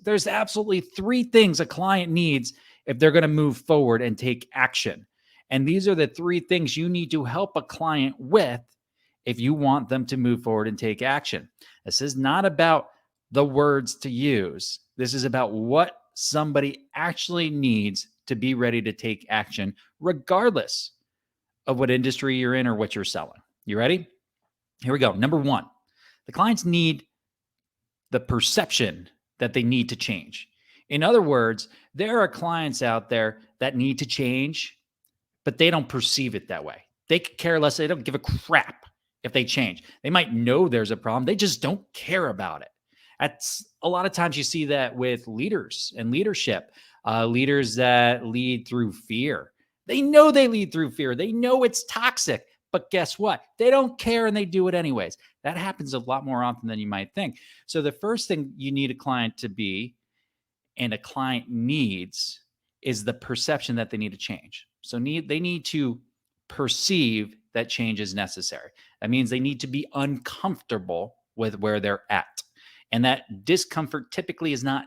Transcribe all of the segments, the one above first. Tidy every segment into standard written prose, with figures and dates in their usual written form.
There's absolutely three things a client needs if they're going to move forward and take action. And these are the three things you need to help a client with if you want them to move forward and take action. This is not about the words to use. This is about what somebody actually needs to be ready to take action, regardless of what industry you're in or what you're selling. You ready? Here we go. Number one, the clients need the perception that they need to change. In other words, there are clients out there that need to change, but they don't perceive it that way. They could care less. They don't give a crap if they change. They might know there's a problem. They just don't care about it. That's a lot of times you see that with leaders and leadership, leaders that lead through fear. They know they lead through fear. They know it's toxic, but guess what? They don't care and they do it anyways. That happens a lot more often than you might think. So the first thing you need a client to be and a client needs is the perception that they need to change. So they need to perceive that change is necessary. That means they need to be uncomfortable with where they're at. And that discomfort typically is not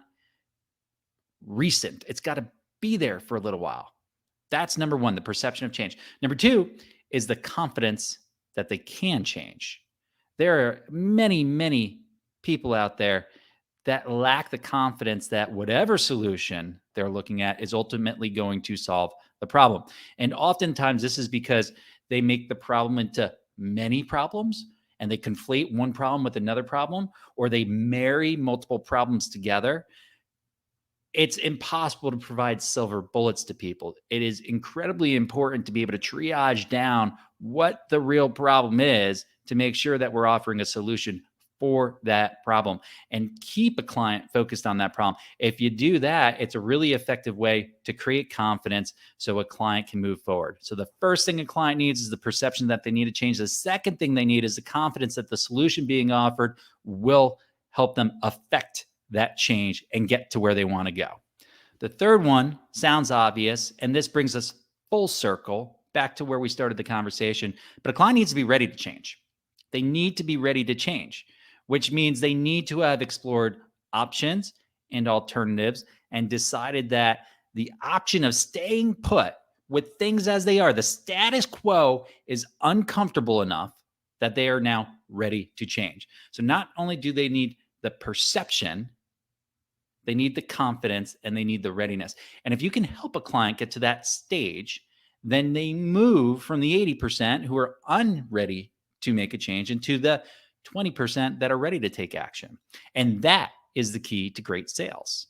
recent. It's got to be there for a little while. That's number one, the perception of change. Number two is the confidence that they can change. There are many, many people out there that lack the confidence that whatever solution they're looking at is ultimately going to solve the problem. And oftentimes this is because they make the problem into many problems and they conflate one problem with another problem, or they marry multiple problems together. It's impossible to provide silver bullets to people. It is incredibly important to be able to triage down what the real problem is to make sure that we're offering a solution for that problem and keep a client focused on that problem. If you do that, it's a really effective way to create confidence so a client can move forward. So the first thing a client needs is the perception that they need to change. The second thing they need is the confidence that the solution being offered will help them affect that change and get to where they want to go. The third one sounds obvious, and this brings us full circle back to where we started the conversation, but a client needs to be ready to change. They need to be ready to change, which means they need to have explored options and alternatives and decided that the option of staying put with things as they are, the status quo, is uncomfortable enough that they are now ready to change. So not only do they need the perception, they need the confidence, and they need the readiness. And if you can help a client get to that stage, then they move from the 80% who are unready to make a change into the 20% that are ready to take action. And that is the key to great sales.